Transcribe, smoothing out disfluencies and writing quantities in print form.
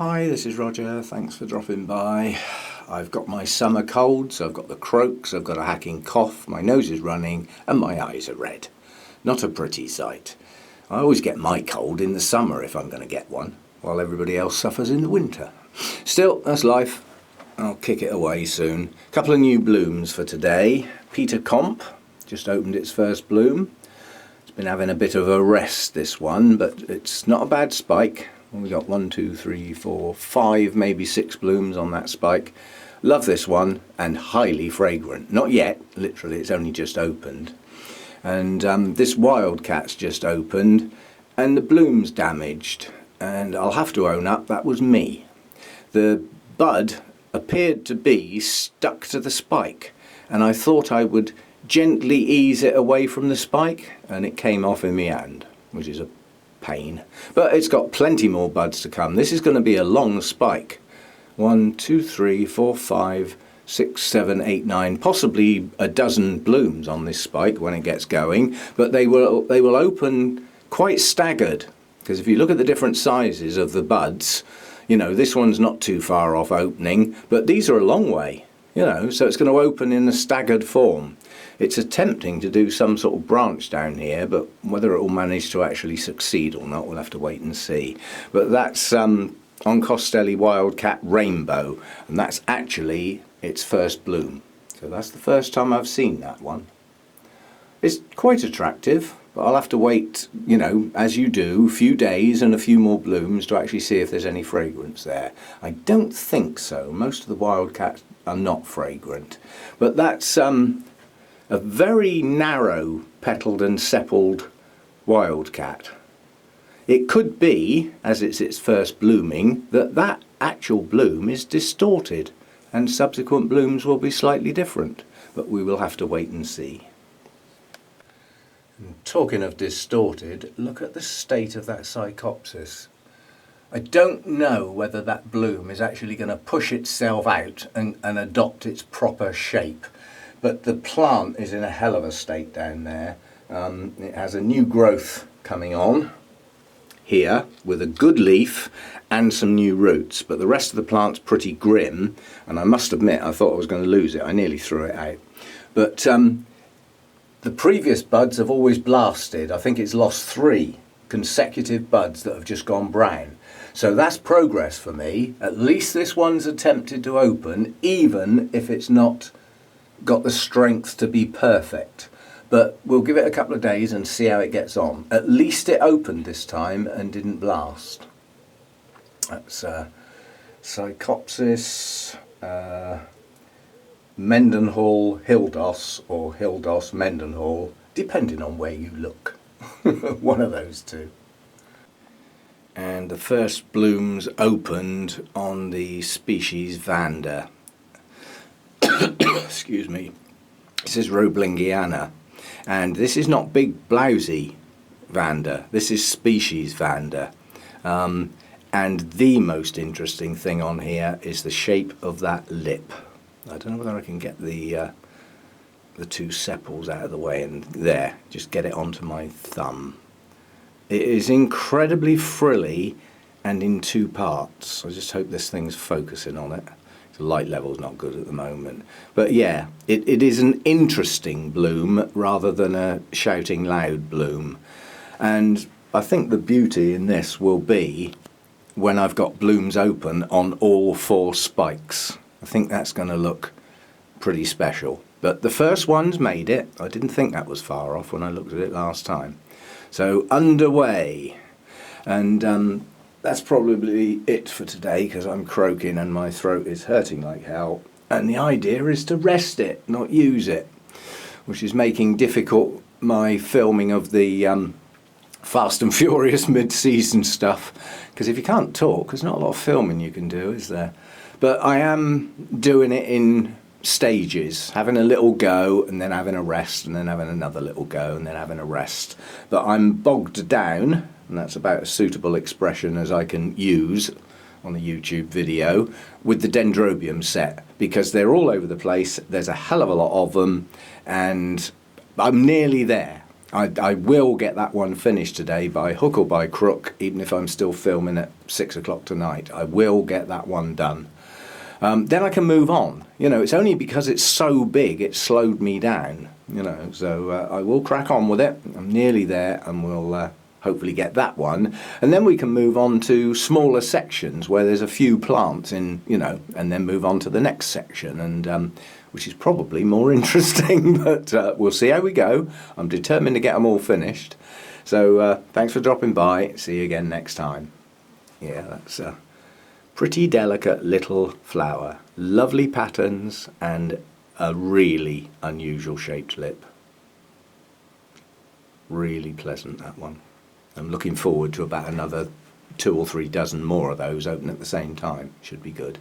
Hi, this is Roger. Thanks for dropping by. I've got my summer colds, I've got the croaks, I've got a hacking cough, my nose is running and my eyes are red. Not a pretty sight. I always get my cold in the summer if I'm going to get one, while everybody else suffers in the winter. Still, that's life. I'll kick it away soon. Couple of new blooms for today. Peter Comp just opened its first bloom. It's been having a bit of a rest, this one, but it's not a bad spike. We got 1, 2, 3, 4, 5, maybe 6 blooms on that spike. Love this one, and highly fragrant. Not yet, literally, it's only just opened. And this Wildcat's just opened, and the bloom's damaged. And I'll have to own up, that was me. The bud appeared to be stuck to the spike, and I thought I would gently ease it away from the spike, and it came off in my hand, which is a pain. But it's got plenty more buds to come. This is going to be a long spike. 1, 2, 3, 4, 5, 6, 7, 8, 9, possibly a dozen blooms on this spike when it gets going, but they will open quite staggered, because if you look at the different sizes of the buds, you know, this one's not too far off opening, but these are a long way, you know, so it's going to open in a staggered form. It's attempting to do some sort of branch down here, but whether it will manage to actually succeed or not, we'll have to wait and see. But that's on Costelli Wildcat Rainbow, and that's actually its first bloom. So that's the first time I've seen that one. It's quite attractive, but I'll have to wait, you know, as you do, a few days and a few more blooms to actually see if there's any fragrance there. I don't think so. Most of the Wildcats are not fragrant. But that's a very narrow petalled and sepaled Wildcat. It could be, as it's its first blooming, that actual bloom is distorted and subsequent blooms will be slightly different, but we will have to wait and see. And talking of distorted, look at the state of that Psychopsis. I don't know whether that bloom is actually going to push itself out and adopt its proper shape. But the plant is in a hell of a state down there. It has a new growth coming on here with a good leaf and some new roots, but the rest of the plant's pretty grim, and I must admit I thought I was going to lose it. I nearly threw it out. But the previous buds have always blasted. I think it's lost 3 consecutive buds that have just gone brown. So that's progress for me. At least this one's attempted to open, even if it's not got the strength to be perfect. But we'll give it a couple of days and see how it gets on. At least it opened this time and didn't blast. That's Psychopsis Mendenhall Hildos, or Hildos Mendenhall, depending on where you look. One of those two. And the first blooms opened on the species Vanda. Excuse me. This is Roblingiana, and this is not big blousy Vanda. This is species Vanda. And the most interesting thing on here is the shape of that lip. I don't know whether I can get the 2 sepals out of the way, and there, just get it onto my thumb. It is incredibly frilly and in 2 parts. I just hope this thing's focusing on it. The light level's not good at the moment. But yeah, it is an interesting bloom rather than a shouting loud bloom. And I think the beauty in this will be when I've got blooms open on all 4 spikes. I think that's going to look pretty special. But the first one's made it. I didn't think that was far off when I looked at it last time. So underway. And that's probably it for today, because I'm croaking and my throat is hurting like hell. And the idea is to rest it, not use it, which is making difficult my filming of the Fast and Furious mid-season stuff. Because if you can't talk, there's not a lot of filming you can do, is there? But I am doing it in stages, having a little go and then having a rest and then having another little go and then having a rest. But I'm bogged down, and that's about as suitable expression as I can use on a YouTube video, with the dendrobium set, because they're all over the place. There's a hell of a lot of them, and I'm nearly there. I will get that one finished today by hook or by crook, even if I'm still filming at 6 o'clock tonight. I will get that one done. Then I can move on. It's only because it's so big it slowed me down, so I will crack on with it. I'm nearly there, and we'll hopefully get that one. And then we can move on to smaller sections where there's a few plants in, and then move on to the next section, and which is probably more interesting, but we'll see how we go. I'm determined to get them all finished. So thanks for dropping by. See you again next time. Yeah, that's a pretty delicate little flower. Lovely patterns and a really unusual shaped lip. Really pleasant, that one. I'm looking forward to about another 2 or 3 dozen more of those open at the same time. Should be good.